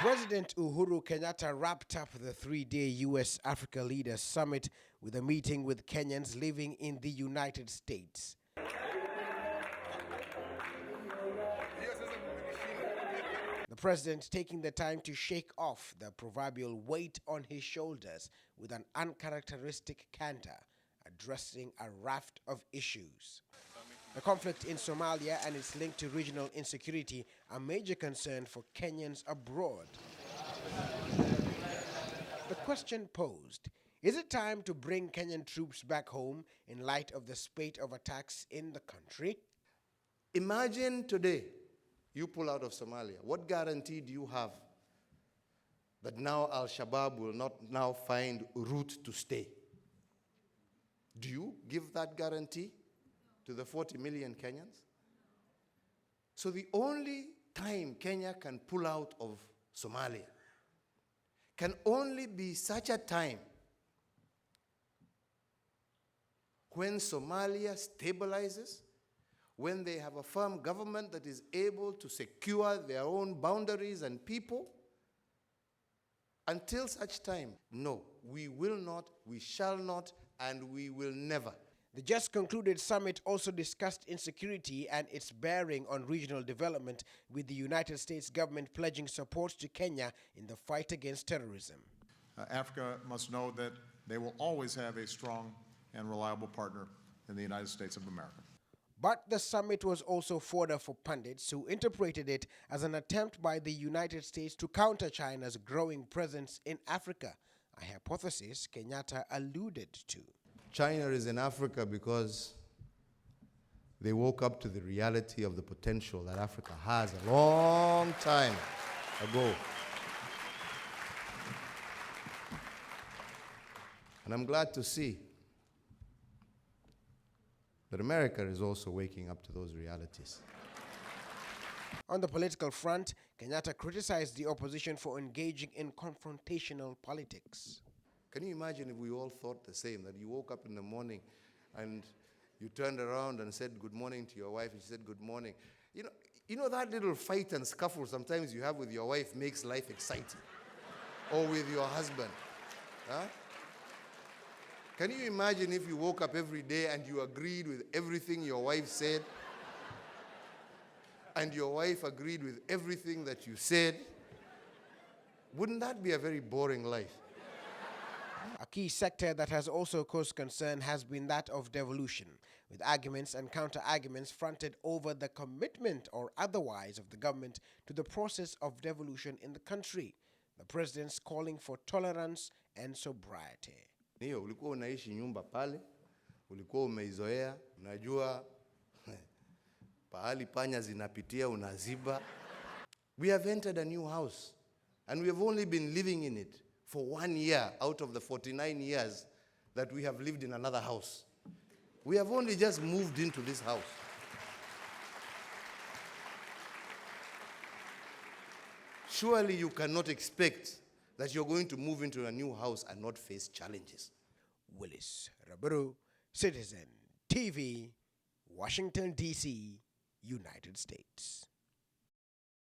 President Uhuru Kenyatta wrapped up the three-day U.S.-Africa Leaders Summit with a meeting with Kenyans living in the United States. The president taking the time to shake off the proverbial weight on his shoulders with an uncharacteristic candor, addressing a raft of issues. The conflict in Somalia and its link to regional insecurity are major concern for Kenyans abroad. The question posed, is it time to bring Kenyan troops back home in light of the spate of attacks in the country? Imagine today you pull out of Somalia. What guarantee do you have that now Al-Shabaab will not now find a route to stay? Do you give that guarantee to the 40 million Kenyans? So the only time Kenya can pull out of Somalia can only be such a time when Somalia stabilizes, when they have a firm government that is able to secure their own boundaries and people. Until such time, no, we will not, we shall not, and we will never. The just concluded summit also discussed insecurity and its bearing on regional development, with the United States government pledging support to Kenya in the fight against terrorism. Africa must know that they will always have a strong and reliable partner in the United States of America. But the summit was also fodder for pundits who interpreted it as an attempt by the United States to counter China's growing presence in Africa, a hypothesis Kenyatta alluded to. China is in Africa because they woke up to the reality of the potential that Africa has a long time ago. And I'm glad to see that America is also waking up to those realities. On the political front, Kenyatta criticized the opposition for engaging in confrontational politics. Can you imagine if we all thought the same, that you woke up in the morning and you turned around and said good morning to your wife, and she said good morning. You know that little fight and scuffle sometimes you have with your wife makes life exciting. Or with your husband. Huh? Can you imagine if you woke up every day and you agreed with everything your wife said? And your wife agreed with everything that you said? Wouldn't that be a very boring life? A key sector that has also caused concern has been that of devolution, with arguments and counter-arguments fronted over the commitment or otherwise of the government to the process of devolution in the country. The president's calling for tolerance and sobriety. Niyo, ulikuwa unaishi nyumba pale, ulikuwa umeizoea, unajua pahali panya zinapitia unaziba. We have entered a new house and we have only been living in it for 1 year out of the 49 years that we have lived in another house. We have only just moved into this house. Surely you cannot expect that you're going to move into a new house and not face challenges. Willis Raburu, Citizen TV, Washington, D.C., United States.